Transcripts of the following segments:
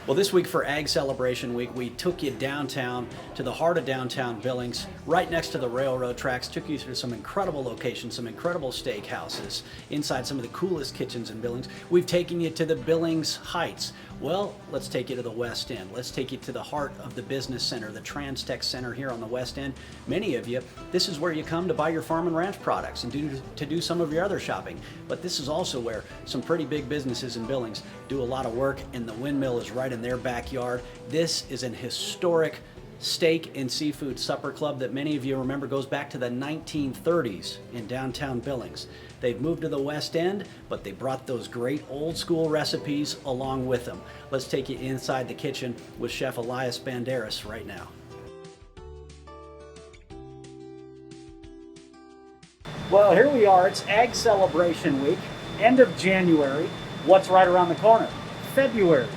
Well, this week for Ag Celebration Week, we took you downtown to the heart of downtown Billings, right next to the railroad tracks, took you through some incredible locations, some incredible steakhouses, inside some of the coolest kitchens in Billings. We've taken you to the Billings Heights. Well, let's take you to the West End. Let's take you to the heart of the business center, the Trans-Tech Center here on the West End. Many of you, this is where you come to buy your farm and ranch products and to do some of your other shopping. But this is also where some pretty big businesses in Billings do a lot of work, and the Windmill is right in their backyard. This is an historic steak and seafood supper club that many of you remember goes back to the 1930s in downtown Billings. They've moved to the West End, but they brought those great old school recipes along with them. Let's take you inside the kitchen with Chef Elias Banderas right now. Well, here we are. It's Ag Celebration Week, end of January. What's right around the corner? February,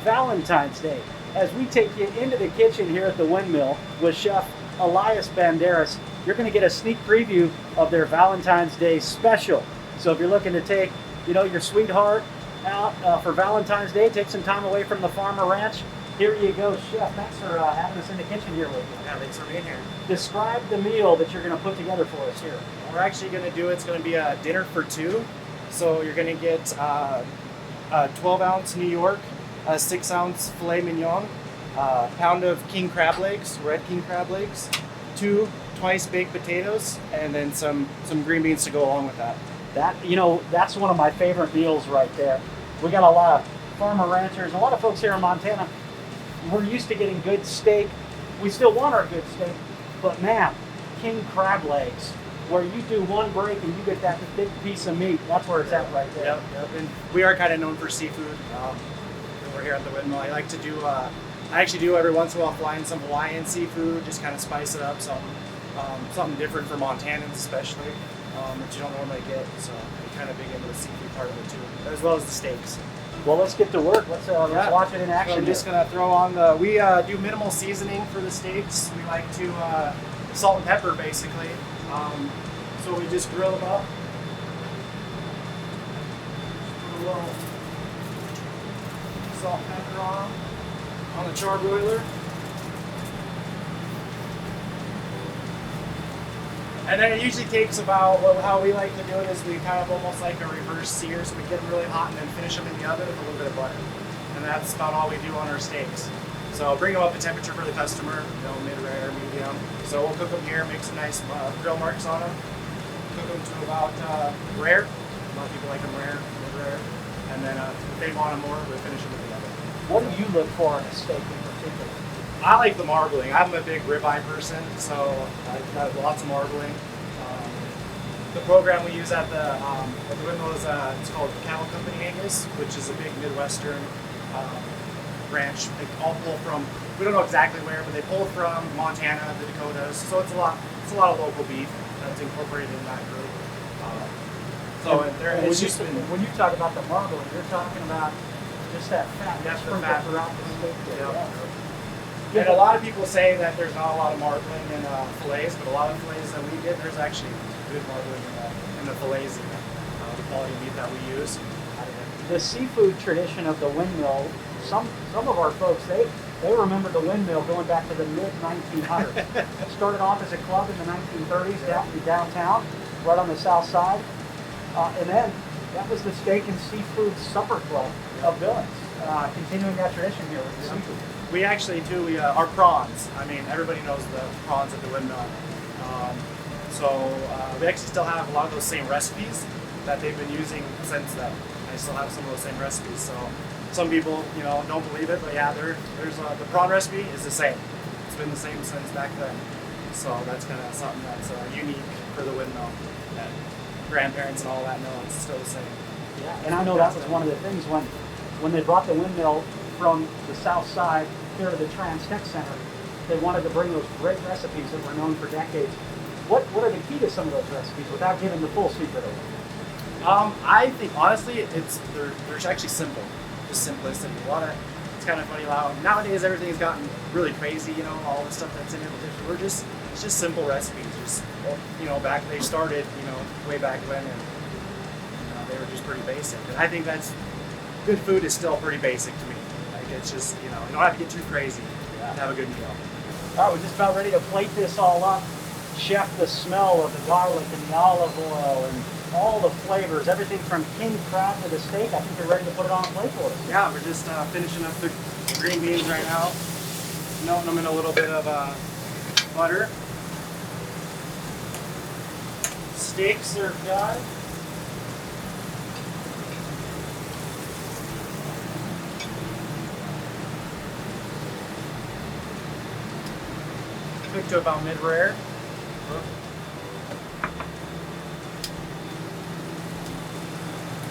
Valentine's Day. As we take you into the kitchen here at the Windmill with Chef Elias Banderas, you're going to get a sneak preview of their Valentine's Day special. So if you're looking to take, your sweetheart out for Valentine's Day, take some time away from the farm or ranch, here you go, Chef. Thanks for having us in the kitchen here with you. Yeah, thanks for being here. Describe the meal that you're going to put together for us here. We're actually going to do, it's going to be a dinner for two. So you're going to get a 12-ounce New York, a 6-ounce filet mignon, a pound of king crab legs, red king crab legs, 2 twice baked potatoes, and then some green beans to go along with that. That's one of my favorite meals right there. We got a lot of farmer ranchers, a lot of folks here in Montana. We're used to getting good steak. We still want our good steak, but man, king crab legs, where you do one break and you get that big piece of meat, that's where it's at right there. Yep. And we are kind of known for seafood. We're here at the Windmill. I like to do, I actually do every once in a while fly in some Hawaiian seafood, just kind of spice it up, something different for Montanans especially, that you don't normally get. So I'm kind of big into the seafood part of it too, as well as the steaks. Well, let's get to work. Let's watch it in action. So I'm just gonna throw on we do minimal seasoning for the steaks. We like to salt and pepper basically. So we just grill them up. Put a little salt and pepper on the charbroiler. And then it usually takes about, how we like to do it is we kind of almost like a reverse sear, so we get them really hot and then finish them in the oven with a little bit of butter. And that's about all we do on our steaks. So bring them up to temperature for the customer, mid-rare, medium. So we'll cook them here, make some nice grill marks on them. Cook them to about rare. A lot of people like them rare, mid-rare. And then if they want them more, we'll finish them in the oven. What do you look for in a steak in particular? I like the marbling. I'm a big ribeye person, so I've got lots of marbling. The program we use at the Windmill is it's called Cattle Company Angus, which is a big Midwestern ranch. They all pull from, we don't know exactly where, but they pull from Montana, the Dakotas. So it's a lot of local beef that's incorporated in that group. When you talk about the marbling, you're talking about just that fat that's the fat throughout the steak. And a lot of people say that there's not a lot of marbling in fillets, but a lot of fillets that we get, there's actually good marbling in the fillets and the quality of meat that we use. The seafood tradition of the Windmill, some of our folks, they remember the Windmill going back to the mid-1900s. It started off as a club in the 1930s downtown, right on the south side. And then that was the steak and seafood supper club of Billings, continuing that tradition here with the seafood. We actually do, our prawns. I mean, everybody knows the prawns at the Windmill. So we actually still have a lot of those same recipes that they've been using since then. I still have some of those same recipes. So some people, don't believe it, but yeah, there's the prawn recipe is the same. It's been the same since back then. So that's kind of something that's unique for the Windmill. That grandparents and all that know it's still the same. Yeah, and I know that was one of the things when they brought the Windmill from the south side here to the Trans-Tech Center, they wanted to bring those great recipes that were known for decades. What are the key to some of those recipes without giving the full secret of it? I think honestly, they're actually simple, just simplistic. It's kind of funny how nowadays everything's gotten really crazy. All the stuff that's in it. It's just simple recipes. Just back they started, way back when, and they were just pretty basic. And I think that's good food is still pretty basic to me. Like It's just, you know, you don't have to get too crazy to have a good meal. All right, we're just about ready to plate this all up. Chef, the smell of the garlic and the olive oil and all the flavors, everything from king crab to the steak, I think you're ready to put it on a plate for us. Yeah, we're just finishing up the green beans right now. Melting them in a little bit of butter. Steaks are done. Cooked to about mid-rare.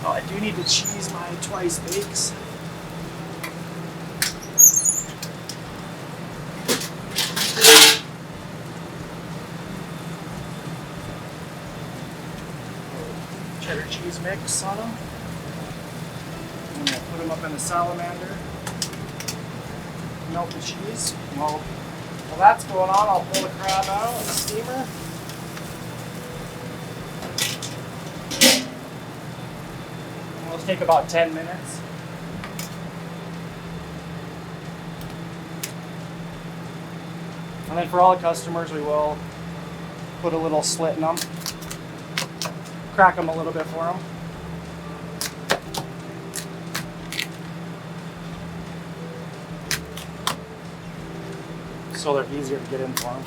Oh, I do need to cheese my twice bakes. Cheddar cheese mix on them. I'm gonna put them up in the salamander. Melt the cheese. While that's going on, I'll pull the crab out of the steamer. It'll take about 10 minutes. And then for all the customers, we will put a little slit in them. Crack them a little bit for them. So they're easier to get in for them.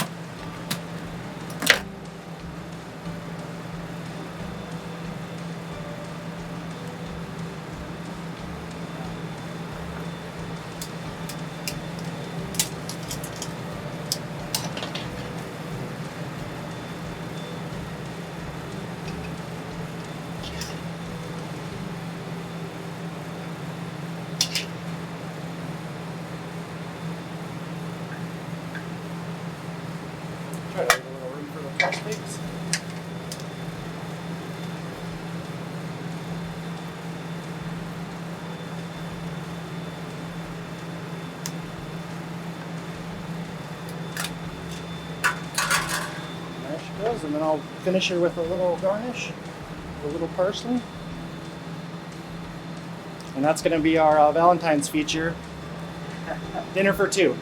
Try to leave a little room for the fresh steaks. There she goes, and then I'll finish her with a little garnish, a little parsley. And that's going to be our Valentine's feature. Dinner for two.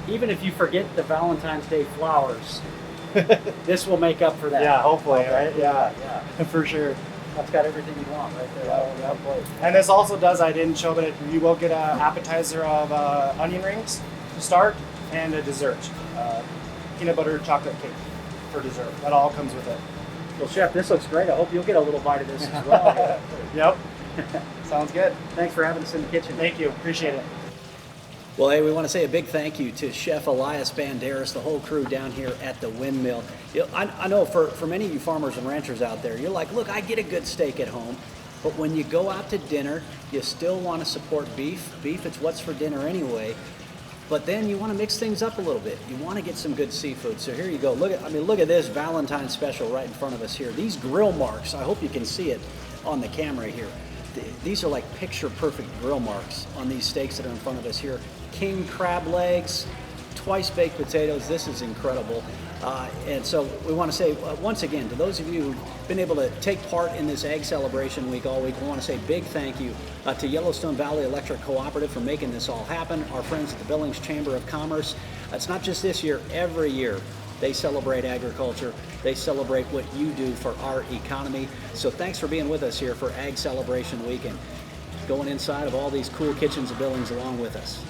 Even if you forget the Valentine's Day flowers, this will make up for that. Yeah, hopefully, Okay. right? Yeah, Yeah. for sure. That's got everything you want right there. on that plate. And this also does, I didn't show, but you will get an appetizer of onion rings to start and a dessert. Peanut butter chocolate cake for dessert. That all comes with it. Well, Chef, this looks great. I hope you'll get a little bite of this as well. Yep. Sounds good. Thanks for having us in the kitchen. Thank you. Appreciate it. Well, hey, we want to say a big thank you to Chef Elias Banderas, the whole crew down here at the Windmill. You know, I know for many of you farmers and ranchers out there, you're like, look, I get a good steak at home, but when you go out to dinner, you still want to support beef. Beef, it's what's for dinner anyway. But then you want to mix things up a little bit. You want to get some good seafood. So here you go. Look at this Valentine's special right in front of us here. These grill marks, I hope you can see it on the camera here. These are like picture perfect grill marks on these steaks that are in front of us here. King crab legs, twice baked potatoes. This is incredible. And so we want to say once again to those of you who've been able to take part in this Ag Celebration Week all week, we want to say big thank you to Yellowstone Valley Electric Cooperative for making this all happen. Our friends at the Billings Chamber of Commerce. It's not just this year, every year. They celebrate agriculture. They celebrate what you do for our economy. So thanks for being with us here for Ag Celebration Week and going inside of all these cool kitchens of Billings along with us.